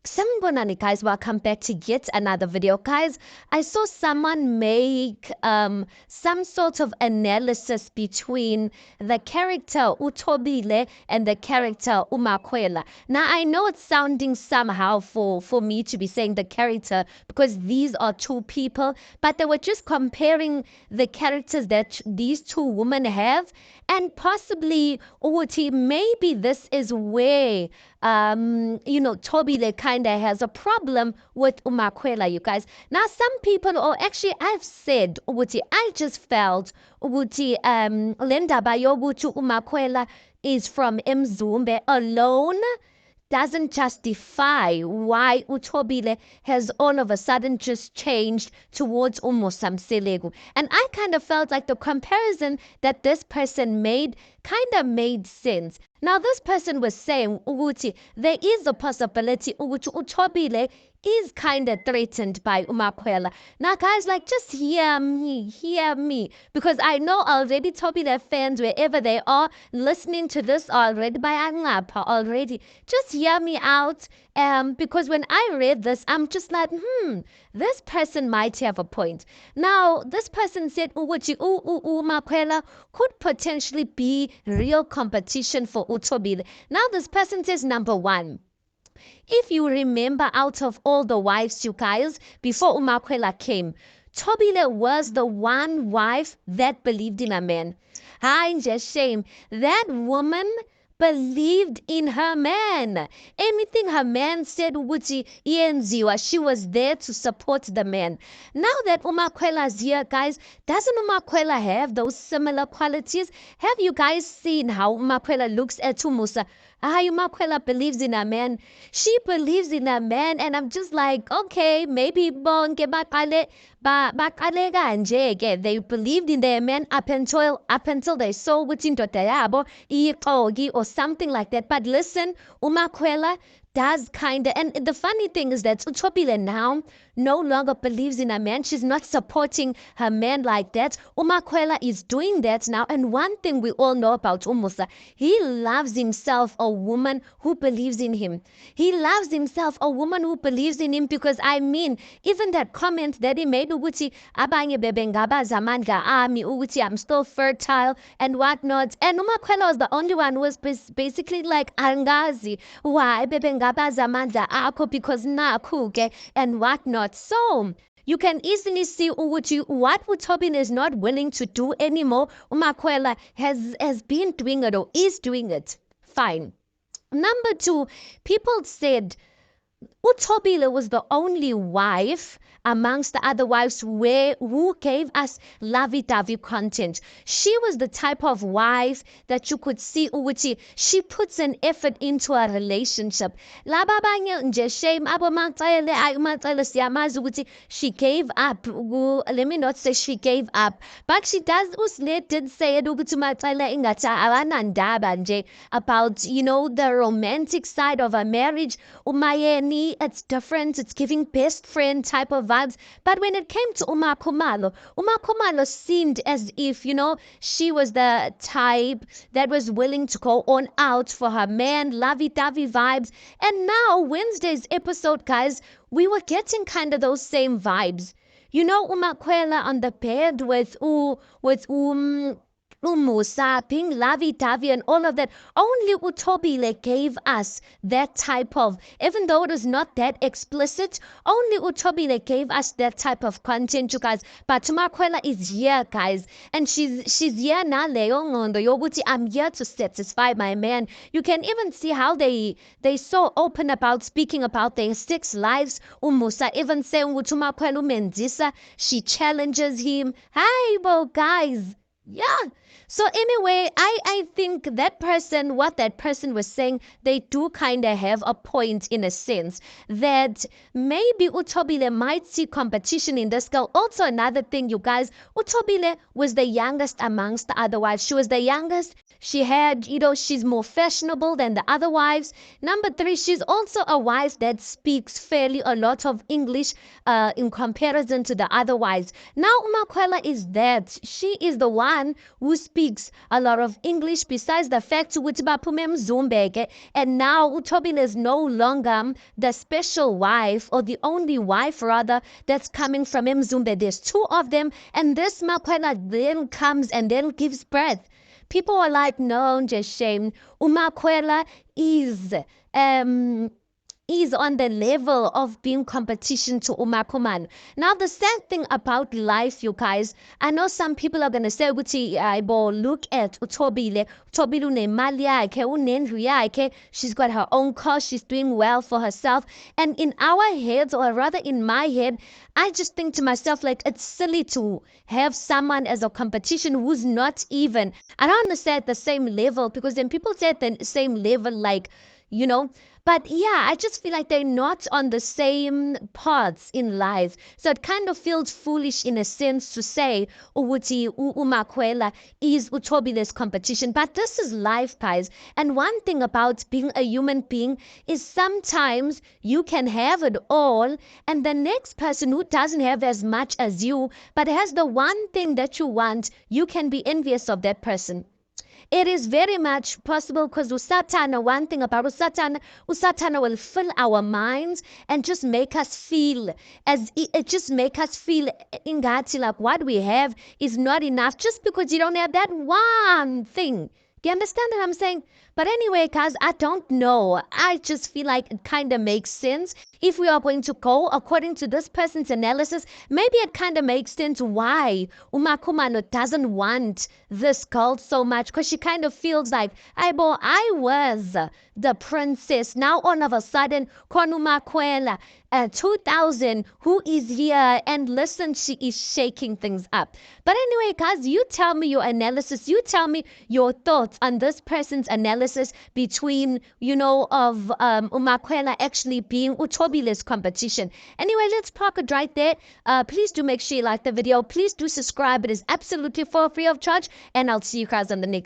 Sanibonani guys, welcome back to yet another video. Guys, I saw someone make some sort of analysis between the character Utobile and the character Umakwela. Now I know it's sounding somehow for me to be saying the character because these are two people, but they were just comparing the characters that these two women have, and possibly Uti, maybe this is where Tobile kind of has a problem with Umakwela, you guys. Now, some people, or actually, I've said, Uti, I just felt, Uti, Linda Bayobutu Umakwela is from Mzumbe alone doesn't justify why Utobile has all of a sudden just changed towards Selegu. And I kind of felt like the comparison that this person made kind of made sense. Now, this person was saying, Uguti, there is a possibility Uguti Utobile is kind of threatened by Umakwela. Now, guys, like, just hear me, because I know already Tobile fans, wherever they are, listening to this already by Angapa already. Just hear me out, because when I read this, I'm just like, this person might have a point. Now, this person said, Umakwela could potentially be real competition for Utobile. Now, this person says, number one, if you remember, out of all the wives, you guys, before Umakwela came, Tobile was the one wife that believed in a man. Just shame. That woman believed in her man. Anything her man said, she was there to support the man. Now that Umakwela's here, guys, doesn't Umakwela have those similar qualities? Have you guys seen how Umakwela looks at Umusa? Umakwela believes in a man. She believes in a man, and I'm just like, okay, maybe bonke bakale kanje. They believed in their man up until they saw within yabo iqogi or something like that. But listen, Umakwela does kind of, and the funny thing is that Utobile now no longer believes in a man. She's not supporting her man like that. Umakwela is doing that now. And one thing we all know about Umusa, he loves himself a woman who believes in him. He loves himself a woman who believes in him, because I mean, even that comment that he made, Uguti, abanye bebengaba zamanga ami, Uguti, I'm still fertile and whatnot. And Umakwela was the only one who was basically like, Angazi, why bebengaba zamanda ako, because nakuke and whatnot. So you can easily see what Utobile is not willing to do anymore. Umakwela has been doing it or is doing it. Fine. Number two, people said Utobile was the only wife amongst the other wives who gave us lovey-dovey content. She was the type of wife that you could see ukuthi she puts an effort into a relationship. Laba abanye nje shame abo macele ayumacele siyamazi ukuthi she gave up. Let me not say she gave up, but she did say it ukuthi macele ingathi abanandaba nje about the romantic side of a marriage. Umayeni, it's different. It's giving best friend type of vibes. But when it came to Umakhumalo seemed as if, she was the type that was willing to go on out for her man, lovey-dovey vibes. And now, Wednesday's episode, guys, we were getting kind of those same vibes. Umakwela on the bed with Umusa, being lovey-dovey and all of that. Only Utobile gave us that type of, even though it was not that explicit, only Utobile gave us that type of content, you guys. But Umakwela is here, guys. And she's here now, I'm here to satisfy my man. You can even see how they so open about speaking about their 6 lives. Umusa even saying Umakwela Mendisa, she challenges him. Hi, guys. Yeah. So anyway, I think what that person was saying, they do kind of have a point in a sense that maybe Utobile might see competition in this girl. Also, another thing, you guys, Utobile was the youngest amongst the other wives. She was the youngest. She had, she's more fashionable than the other wives. Number 3, she's also a wife that speaks fairly a lot of English in comparison to the other wives. Now, Umakwela is that. She is the one man who speaks a lot of English, besides the fact ukuthi baphume eMzumbe-ke, and now uThobile is no longer the special wife, or the only wife rather, that's coming from eMzumbe. There's two of them, and this Makwela then comes and then gives birth. People are like, no, just shame. Umakwela is on the level of being competition to Umakuman. Now, the sad thing about life, you guys, I know some people are going to say, look at uThobile. uThobile unemali yakhe, unendlu yakhe. She's got her own car. She's doing well for herself. And in our heads, or rather in my head, I just think to myself, like, it's silly to have someone as a competition who's not even, I don't want to say at the same level, because then people say at the same level, like, but yeah, I just feel like they're not on the same paths in life. So it kind of feels foolish in a sense to say ukuthi uMakwela is uThobile's competition. But this is life, guys. And one thing about being a human being is sometimes you can have it all, and the next person who doesn't have as much as you, but has the one thing that you want, you can be envious of that person. It is very much possible, because Usatana, one thing about Usatana will fill our minds and just make us feel ingati like what we have is not enough, just because you don't have that one thing. Do you understand what I'm saying? But anyway, guys, I don't know. I just feel like it kind of makes sense. If we are going to go according to this person's analysis, maybe it kind of makes sense why Umakumano doesn't want this girl so much, because she kind of feels like, I was the princess. Now all of a sudden, Konumakwela 2000, who is here, and listen, she is shaking things up. But anyway, guys, you tell me your analysis. You tell me your thoughts on this person's analysis between, of Umakwela actually being Uthobile's competition. Anyway, let's park it right there. Please do make sure you like the video. Please do subscribe. It is absolutely for free of charge, and I'll see you guys on the next